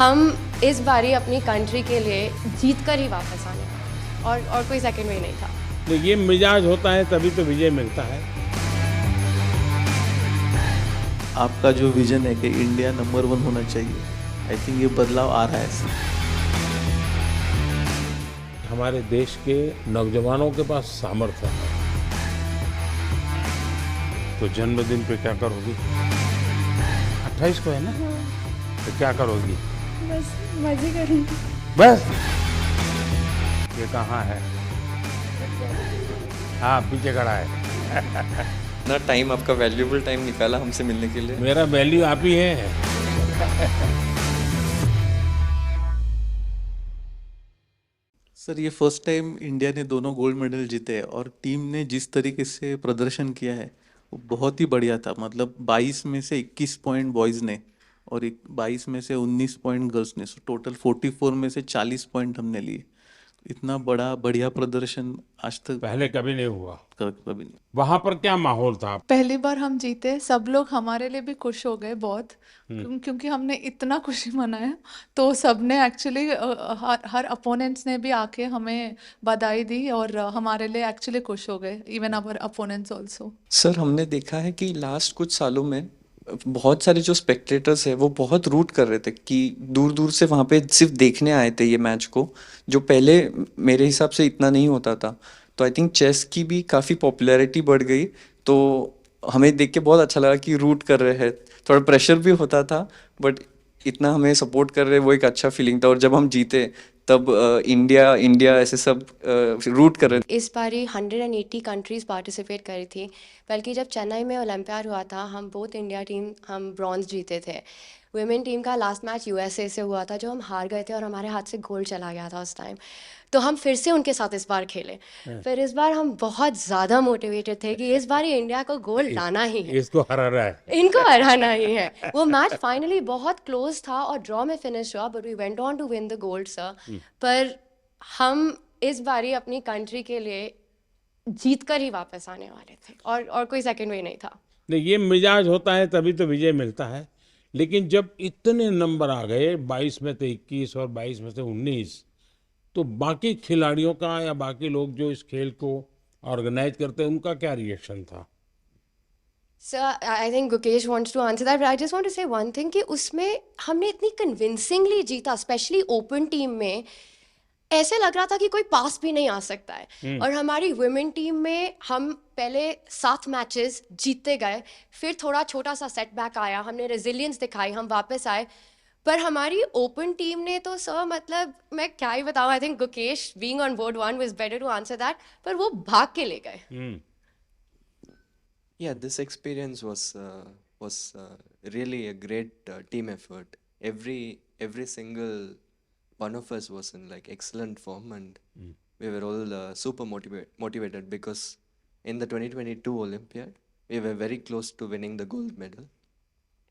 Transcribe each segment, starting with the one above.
हम इस बारी अपनी कंट्री के लिए जीत कर ही वापस आने वाले और कोई सेकंड वे नहीं था। तो ये मिजाज होता है तभी तो विजय मिलता है। आपका जो विजन है कि इंडिया नंबर 1 होना चाहिए, आई थिंक ये बदलाव आ रहा है। हमारे देश के नौजवानों के पास सामर्थ्य है। तो जन्मदिन पे क्या करोगी? 28 को है ना? तो क्या करोगी? बस मजे करूंगी। बस ये कहाँ है? हाँ, पीछे खड़ा है। ना टाइम, आपका वैल्यूएबल टाइम निकाला हमसे मिलने के लिए। मेरा वैल्यू आप ही है। सर, ये फर्स्ट टाइम इंडिया ने दोनों गोल्ड मेडल जीते हैं और टीम ने जिस तरीके से प्रदर्शन किया है वो बहुत ही बढ़िया था। मतलब 22 में से 21 पॉइंट बॉयज़ ने और 22 में से 19 पॉइंट गर्ल्स ने, सो टोटल 44 में से 40 पॉइंट हमने लिए। इतना बड़ा बढ़िया प्रदर्शन आज तक पहले कभी नहीं हुआ। कभी नहीं। वहां पर क्या माहौल था? पहली बार हम जीते, सब लोग हमारे लिए भी खुश हो गए बहुत, क्योंकि हमने इतना खुशी मनाया। तो सबने एक्चुअली हर अपोनेंट्स ने भी आके हमें बधाई दी और हमारे लिए एक्चुअली खुश हो गए, even our opponents also. Sir, हमने देखा है कि लास्ट कुछ सालों में बहुत सारे जो स्पेक्टेटर्स हैं वो बहुत रूट कर रहे थे कि दूर दूर से वहाँ पे सिर्फ देखने आए थे ये मैच को, जो पहले मेरे हिसाब से इतना नहीं होता था। तो आई थिंक चेस की भी काफ़ी पॉपुलैरिटी बढ़ गई। तो हमें देख के बहुत अच्छा लगा कि रूट कर रहे हैं। थोड़ा प्रेशर भी होता था, बट इतना हमें सपोर्ट कर रहे, वो एक अच्छा फीलिंग था। और जब हम जीते तब इंडिया इंडिया ऐसे सब रूट कर रहे थे। इस बारी 180 कंट्रीज़ पार्टिसिपेट करी थी, बल्कि जब चेन्नई में ओलंपियाड हुआ था हम बोथ इंडिया टीम हम ब्रॉन्ज जीते थे। वुमेन टीम का लास्ट मैच यूएसए से हुआ था जो हम हार गए थे और हमारे हाथ से गोल्ड चला गया था उस टाइम। तो हम फिर से उनके साथ इस बार खेले। फिर इस बार हम बहुत ज़्यादा मोटिवेटेड थे कि इस बार इंडिया को गोल्ड लाना ही है, इसको हरा रहा है। इनको हराना ही है। वो मैच फाइनली बहुत क्लोज था और ड्रॉ में फिनिश हुआ, but we went on to win the gold sir. पर हम इस बारी अपनी कंट्री के लिए जीत कर ही वापस आने वाले थे और कोई सेकंड वे नहीं था। नहीं, ये मिजाज होता है तभी तो विजय मिलता है। लेकिन जब इतने नंबर आ गए, 22 में से 21 और 22 में से 19, तो बाकी खिलाड़ियों का या बाकी लोग जो इस खेल को ऑर्गेनाइज करते हैं उनका क्या रिएक्शन था? Sir, I think Gukesh wants to answer that, but I just want to say one thing कि उसमें हमने इतनी कन्विंसिंगली जीता, स्पेशली ओपन टीम में। ऐसे लग रहा था कि कोई पास भी नहीं आ सकता है। और हमारी वुमेन टीम में हम पहले 7 मैचेस जीतते गए, फिर थोड़ा छोटा सा सेटबैक आया, हमने रेजिलियंस दिखाई, हम वापस आए। पर हमारी ओपन टीम ने तो सर, मतलब मैं क्या ही बताऊँ। I think Gukesh being on board 1 was better to answer that, पर वो भाग के ले गए। Yeah, this experience was really a great team effort. Every single one of us was in like excellent form, and we were all super motivated because in the 2022 Olympiad we were very close to winning the gold medal.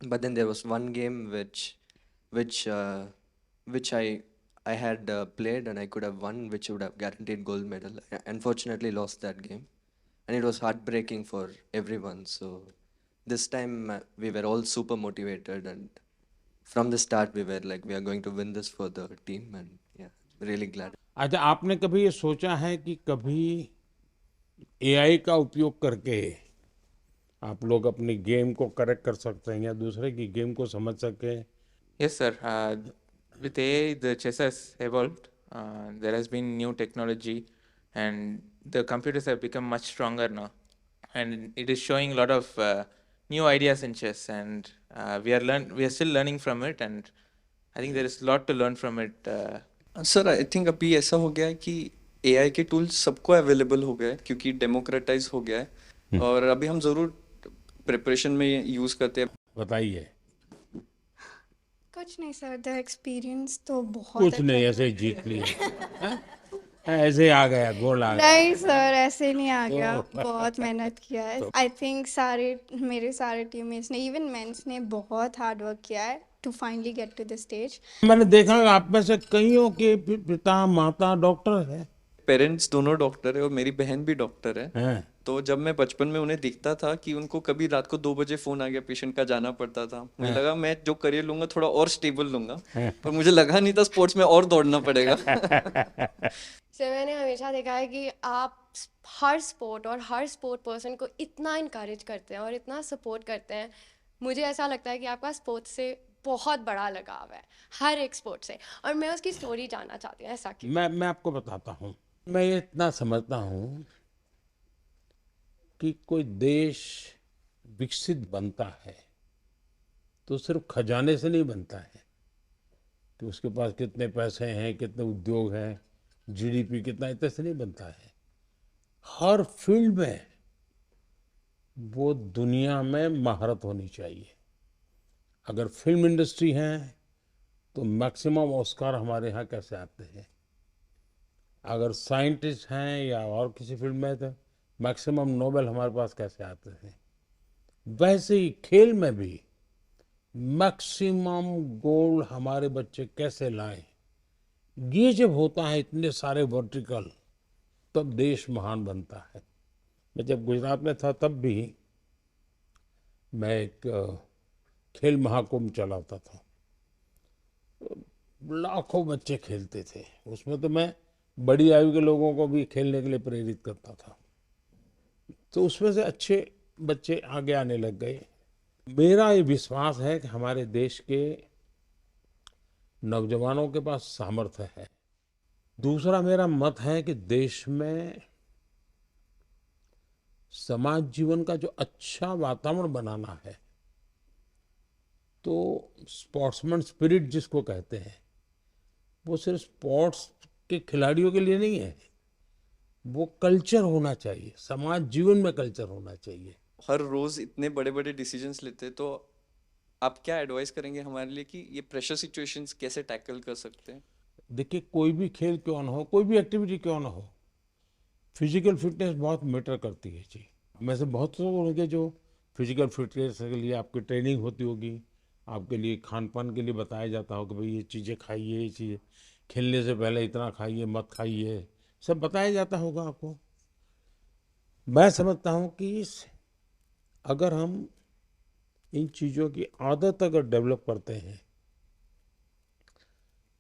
But then there was one game which I had played and I could have won, which would have guaranteed gold medal. I unfortunately lost that game, and it was heartbreaking for everyone. So this time we were all super motivated, and from the start we were like, we are going to win this for the team, and yeah, really glad. अच्छा, आपने कभी ये सोचा है कि कभी AI का उपयोग करके आप लोग अपनी गेम को करेक्ट कर सकते हैं या दूसरे की गेम को समझ सकें? Yes, sir. With AI, the chess has evolved. There has been new technology, and the computers have become much stronger now. And it is showing a lot of new ideas in chess, and we are still learning from it. And I think there is a lot to learn from it. Sir, I think अभी ऐसा हो गया है कि AI के tools सबको available हो गए हैं क्योंकि डेमोक्रेटाइज हो गया है। और अभी हम ज़रूर प्रिपरेशन में यूज़ करते हैं। बताइए। कुछ नहीं सर, द एक्सपीरियंस तो बहुत कुछ नहीं, ऐसे ही जीत लिए। हैं? ऐसे ही आ गया, गोल आ गया। नहीं सर, ऐसे नहीं आ गया, बहुत मेहनत किया है। आई थिंक मेरे सारे टीममेट्स ने, इवन मेंस ने बहुत हार्ड वर्क किया है to finally get to the stage. मैंने देखा आप में से कईयों के पिता माता डॉक्टर है। पेरेंट्स दोनों डॉक्टर है और मेरी बहन भी डॉक्टर है। हैं? तो जब मैं बचपन में उन्हें देखता था कि उनको कभी रात को 2 बजे फोन आ गया पेशेंट का, जाना पड़ता था, मुझे लगा मैं जो करियर लूंगा थोड़ा और स्टेबल लूंगा, पर मुझे लगा नहीं था स्पोर्ट्स में और दौड़ना पड़ेगा। से मैंने हमेशा देखा है कि आप हर स्पोर्ट और हर स्पोर्ट पर्सन को इतना इनकरेज करते हैं और इतना सपोर्ट करते हैं। मुझे ऐसा लगता है कि आपका स्पोर्ट्स से बहुत बड़ा लगाव है, हर एक स्पोर्ट से। और मैं उसकी स्टोरी जानना चाहती हूँ, ऐसा क्यों? मैं आपको बताता हूँ। मैं ये इतना समझता हूँ कि कोई देश विकसित बनता है तो सिर्फ खजाने से नहीं बनता है कि उसके पास कितने पैसे हैं, कितने उद्योग हैं, जीडीपी कितना, इतने से नहीं बनता है। हर फील्ड में वो दुनिया में महारत होनी चाहिए। अगर फिल्म इंडस्ट्री है तो मैक्सिमम ऑस्कार हमारे यहाँ कैसे आते हैं। अगर साइंटिस्ट हैं या और किसी फील्ड में तो मैक्सिमम नोबेल हमारे पास कैसे आते हैं। वैसे ही खेल में भी मैक्सिमम गोल्ड हमारे बच्चे कैसे लाएं। ये जब होता है इतने सारे वर्टिकल, तब देश महान बनता है। मैं जब गुजरात में था तब भी मैं एक खेल महाकुंभ चलाता था। लाखों बच्चे खेलते थे उसमें, तो मैं बड़ी आयु के लोगों को भी खेलने के लिए प्रेरित करता था। तो उसमें से अच्छे बच्चे आगे आने लग गए। मेरा ये विश्वास है कि हमारे देश के नौजवानों के पास सामर्थ्य है। दूसरा मेरा मत है कि देश में समाज जीवन का जो अच्छा वातावरण बनाना है, तो स्पोर्ट्समैन स्पिरिट जिसको कहते हैं, वो सिर्फ स्पोर्ट्स के खिलाड़ियों के लिए नहीं है, वो कल्चर होना चाहिए, समाज जीवन में कल्चर होना चाहिए। हर रोज इतने बड़े बड़े डिसीजंस लेते हैं, तो आप क्या एडवाइस करेंगे हमारे लिए कि ये प्रेशर सिचुएशंस कैसे टैकल कर सकते हैं? देखिए, कोई भी खेल क्यों ना हो, कोई भी एक्टिविटी क्यों ना हो, फिजिकल फिटनेस बहुत मैटर करती है जी। में से बहुत लोग होंगे जो फिजिकल फिटनेस के लिए आपकी ट्रेनिंग होती होगी, आपके लिए खान पान के लिए बताया जाता होगा, भाई ये चीज़ें खाइए, ये चीज़ें खेलने से पहले इतना खाइए, मत खाइए, सब बताया जाता होगा आपको। मैं समझता हूँ कि अगर हम इन चीज़ों की आदत अगर डेवलप करते हैं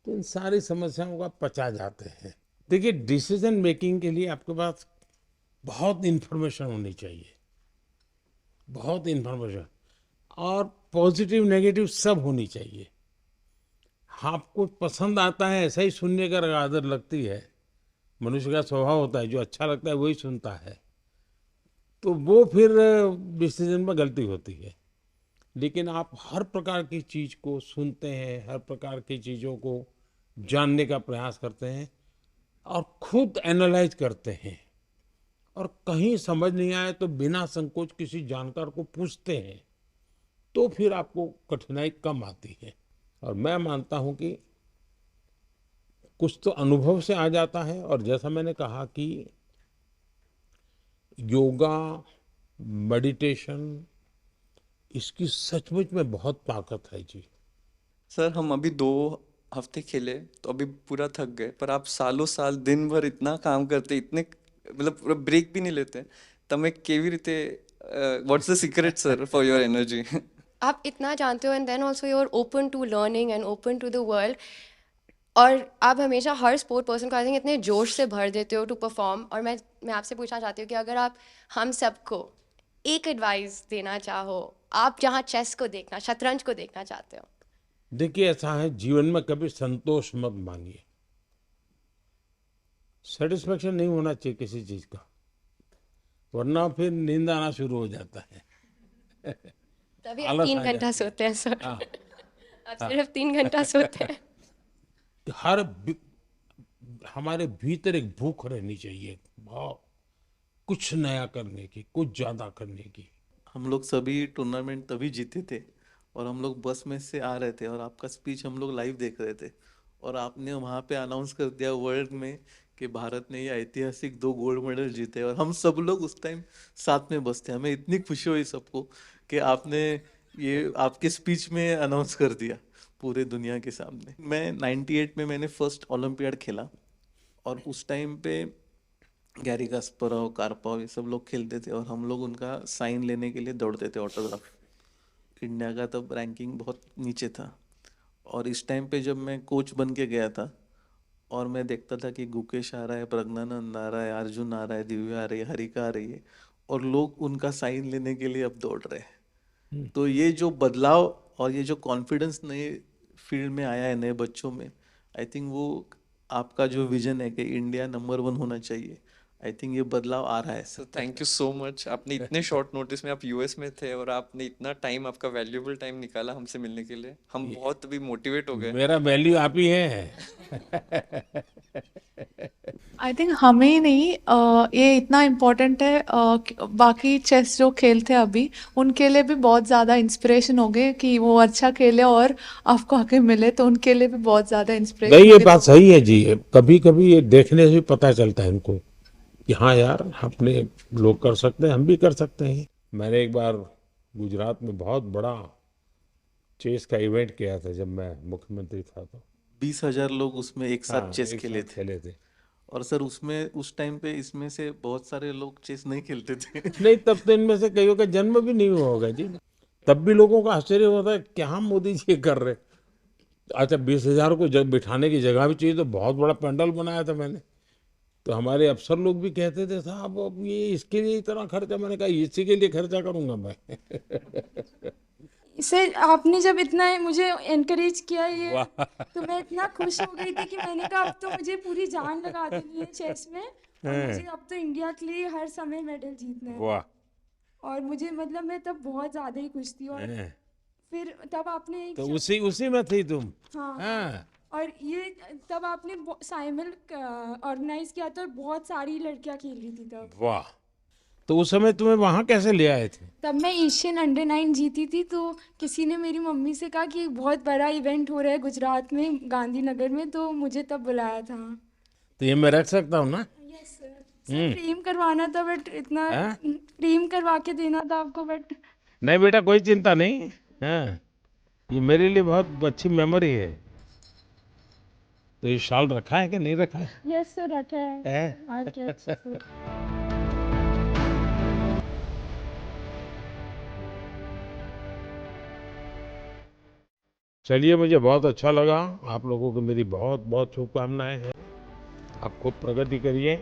तो इन सारी समस्याओं का पचा जाते हैं। देखिए, डिसीजन मेकिंग के लिए आपके पास बहुत इन्फॉर्मेशन होनी चाहिए, बहुत इन्फॉर्मेशन, और पॉजिटिव नेगेटिव सब होनी चाहिए। आपको पसंद आता है ऐसा ही सुनने का आदत लगती है, मनुष्य का स्वभाव होता है, जो अच्छा लगता है वही सुनता है, तो वो फिर डिसीजन में गलती होती है। लेकिन आप हर प्रकार की चीज़ को सुनते हैं, हर प्रकार की चीज़ों को जानने का प्रयास करते हैं और खुद एनालाइज करते हैं, और कहीं समझ नहीं आए तो बिना संकोच किसी जानकार को पूछते हैं, तो फिर आपको कठिनाई कम आती है। और मैं मानता हूं कि कुछ तो अनुभव से आ जाता है, और जैसा मैंने कहा कि योगा, मेडिटेशन, इसकी सचमुच में बहुत ताकत है जी। सर, हम अभी 2 हफ्ते खेले तो अभी पूरा थक गए, पर आप सालों साल दिन भर इतना काम करते, इतने मतलब पूरा ब्रेक भी नहीं लेते, તમે કેવી રીતે what's the secret sir for your energy? आप इतना जानते हो and then also you are open to learning and open to the world. और आप हमेशा हर स्पोर्ट पर्सन को आई थिंक इतने जोश से भर देते हो टू परफॉर्म। और मैं आपसे पूछना चाहती हूँ कि अगर आप हम सबको एक एडवाइस देना चाहो, आप जहाँ चेस को देखना, शतरंज को देखना चाहते हो। देखिए, ऐसा है, जीवन में कभी संतोष मत मांगिए। सेटिस्फेक्शन नहीं होना चाहिए किसी चीज का, वरना फिर नींद आना शुरू हो जाता है। तभी आप आलस 3 आ घंटा जाती है। सोते हैं सर। हाँ, आप सिर्फ 3 घंटा सोते हैं। हमारे भीतर एक भूख रहनी चाहिए, भाव, कुछ नया करने की, कुछ ज्यादा करने की। हम लोग सभी टूर्नामेंट तभी जीते थे, और हम लोग बस में से आ रहे थे और आपका स्पीच हम लोग लाइव देख रहे थे, और आपने वहाँ पे अनाउंस कर दिया वर्ल्ड में कि भारत ने ये ऐतिहासिक 2 गोल्ड मेडल जीते, और हम सब लोग उस टाइम साथ में बस थे। हमें इतनी खुशी हुई सबको कि आपने ये आपके स्पीच में अनाउंस कर दिया पूरे दुनिया के सामने। मैं 98 में मैंने फर्स्ट ओलंपियाड खेला, और उस टाइम पे गैरी कास्परोव, कार्पोव, ये सब लोग खेलते थे और हम लोग उनका साइन लेने के लिए दौड़ते थे, ऑटोग्राफ। इंडिया का तब रैंकिंग बहुत नीचे था और इस टाइम पे जब मैं कोच बन के गया था और मैं देखता था कि गुकेश आ रहा है, प्रज्ञानंद आ रहा है, अर्जुन आ रहा है, दिव्या आ रही है, हरिका आ रही है और लोग उनका साइन लेने के लिए अब दौड़ रहे हैं। तो ये जो बदलाव और ये जो कॉन्फिडेंस नए फील्ड में आया है नए बच्चों में, आई थिंक वो आपका जो विजन है कि इंडिया नंबर वन होना चाहिए, आई थिंक ये बदलाव आ रहा है sir sir. Thank you so much. आपने इतने शॉर्ट नोटिस में, आप यूएस में थे और आपने इतना टाइम, आपका वैल्यूएबल टाइम निकाला हमसे मिलने के लिए। हम बहुत अभी मोटिवेट हो गए। मेरा वैल्यू आप ही है। आई थिंक हमें ही नहीं, ये इतना इम्पोर्टेंट है, बाकी चेस जो खेलते हैं अभी उनके लिए भी बहुत ज़्यादा इंस्पिरेशन हो गए कि वो अच्छा खेले और आपको आके मिले, तो उनके लिए भी बहुत ज़्यादा इंस्पिरेशन नहीं, ये होगी। बात सही है जी। कभी कभी ये देखने से भी पता चलता है इनको कि हाँ यार, अपने लोग कर सकते हैं, हम भी कर सकते हैं। मैंने एक बार गुजरात में बहुत बड़ा चेस का इवेंट किया था जब मैं मुख्यमंत्री था। तो 20,000 लोग उसमें एक साथ हाँ, चेस एक खेले साथ थे खेले थे। और सर उसमें उस टाइम पे इसमें से बहुत सारे लोग चेस नहीं खेलते थे। नहीं, तब तो इनमें से कईयों का जन्म भी नहीं हुआ होगा जी। तब भी लोगों का आश्चर्य होता है, क्या मोदी जी ये कर रहे। अच्छा, 20,000 को जब बिठाने की जगह भी चाहिए, तो बहुत बड़ा पंडाल बनाया था मैंने। तो हमारे अफसर लोग भी कहते थे, साहब अब ये इसके लिए इतना खर्चा। मैंने कहा इसी के लिए खर्चा करूंगा मैं। सर आपने जब इतना मुझे एनकरेज किया ये, वाह। तो मैं इतना खुश हो गई थी कि मैंने कहा अब तो मुझे पूरी जान लगा देनी है चेस में और मुझे अब तो इंडिया के लिए हर समय मेडल जीतना है। वाह। और मुझे मतलब मैं तब बहुत ज़्यादा ही खुश थी और हैं। फिर तब आपने एक तो उसी उसी में थी तुम। हाँ हाँ। और ये तब आपने साइमल ऑर्गेनाइज किया था और बहुत सारी लड़कियां खेल रही थी तब। वाह। तो उस समय तुम्हें वहां कैसे ले आए थे? तब मैं एशियन अंडर 9 जीती थी, तो किसी ने मेरी मम्मी से कहा कि बहुत बड़ा इवेंट हो रहा है गुजरात में गांधीनगर में, तो मुझे तब बुलाया था। तो ये मैं रख सकता हूँ ना? Yes sir. सर फ्रेम करवाना था बट इतना हाँ? फ्रेम करवा के देना था आपको बट नहीं बेटा, कोई चिंता नहीं। हाँ, ये मेरे लिए बहुत अच्छी मेमोरी है। तो ये शॉल रखा है कि नहीं रखा है? यस सर रखा है। है? सर चलिए, मुझे बहुत अच्छा लगा। आप लोगों को मेरी बहुत बहुत शुभकामनाएं हैं। आप खूब प्रगति करिए।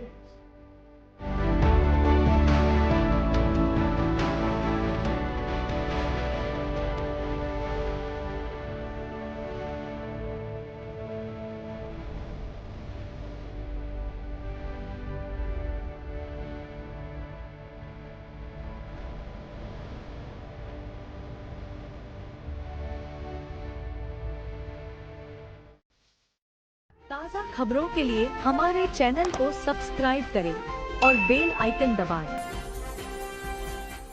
ताज़ा खबरों के लिए हमारे चैनल को सब्सक्राइब करें और बेल आइकन दबाएं।